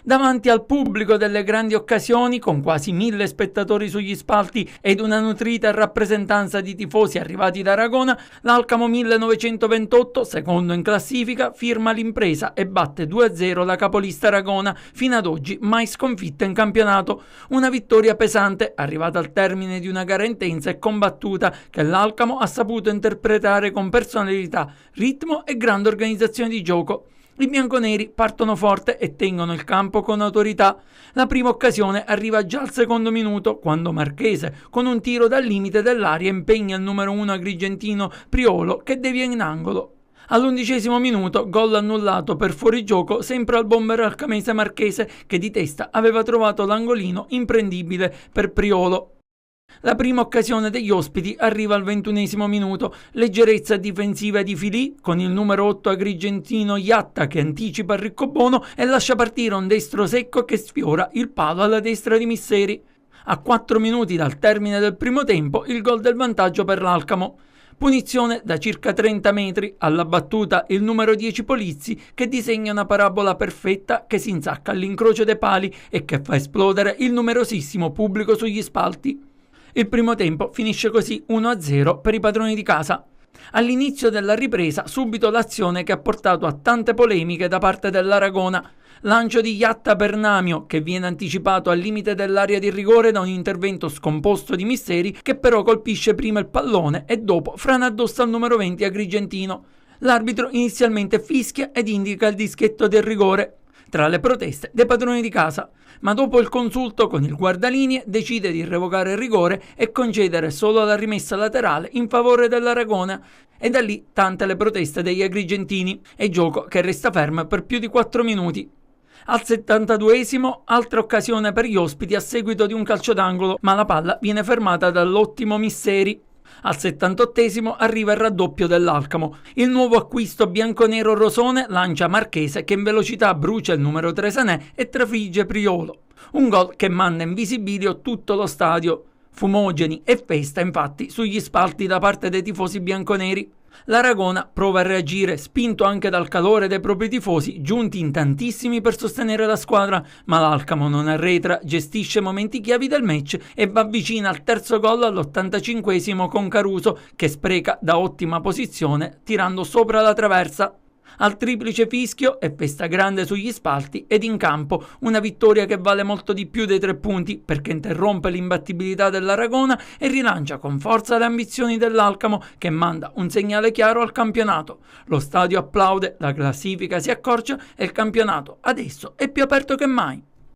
Davanti al pubblico delle grandi occasioni, con quasi 1000 spettatori sugli spalti ed una nutrita rappresentanza di tifosi arrivati da Aragona, l'Alcamo 1928, secondo in classifica, firma l'impresa e batte 2-0 la capolista Aragona, fino ad oggi mai sconfitta in campionato. Una vittoria pesante, arrivata al termine di una gara intensa e combattuta, che l'Alcamo ha saputo interpretare con personalità, ritmo e grande organizzazione di gioco. I bianconeri partono forte e tengono il campo con autorità. La prima occasione arriva già al secondo minuto, quando Marchese, con un tiro dal limite dell'area, impegna il numero 1 agrigentino Priolo, che devia in angolo. All'11° minuto, gol annullato per fuorigioco sempre al bomber alcamese Marchese, che di testa aveva trovato l'angolino imprendibile per Priolo. La prima occasione degli ospiti arriva al 21° minuto, leggerezza difensiva di Filì con il numero 8 agrigentino Iatta che anticipa il riccobono e lascia partire un destro secco che sfiora il palo alla destra di Misseri. A 4 minuti dal termine del primo tempo il gol del vantaggio per l'Alcamo. Punizione da circa 30 metri, alla battuta il numero 10 Polizzi che disegna una parabola perfetta che si insacca all'incrocio dei pali e che fa esplodere il numerosissimo pubblico sugli spalti. Il primo tempo finisce così 1-0 per i padroni di casa. All'inizio della ripresa subito l'azione che ha portato a tante polemiche da parte dell'Aragona. Lancio di Iatta Bernamio che viene anticipato al limite dell'area di rigore da un intervento scomposto di Misseri che però colpisce prima il pallone e dopo frana addosso al numero 20 agrigentino. L'arbitro inizialmente fischia ed indica il dischetto del rigore, tra le proteste dei padroni di casa, ma dopo il consulto con il guardalinee decide di revocare il rigore e concedere solo la rimessa laterale in favore dell'Aragona, e da lì tante le proteste degli agrigentini e gioco che resta fermo per più di 4 minuti. Al 72°, altra occasione per gli ospiti a seguito di un calcio d'angolo, ma la palla viene fermata dall'ottimo Misseri. Al 78° arriva il raddoppio dell'Alcamo. Il nuovo acquisto bianconero rosone lancia Marchese che in velocità brucia il numero 3 Sanè e trafigge Priolo. Un gol che manda in visibilio tutto lo stadio. Fumogeni e festa infatti sugli spalti da parte dei tifosi bianconeri. L'Aragona prova a reagire, spinto anche dal calore dei propri tifosi, giunti in tantissimi per sostenere la squadra, ma l'Alcamo non arretra, gestisce momenti chiavi del match e va vicino al terzo gol all'85° con Caruso, che spreca da ottima posizione, tirando sopra la traversa. Al triplice fischio e festa grande sugli spalti ed in campo, una vittoria che vale molto di più dei 3 punti perché interrompe l'imbattibilità dell'Aragona e rilancia con forza le ambizioni dell'Alcamo che manda un segnale chiaro al campionato. Lo stadio applaude, la classifica si accorcia e il campionato adesso è più aperto che mai.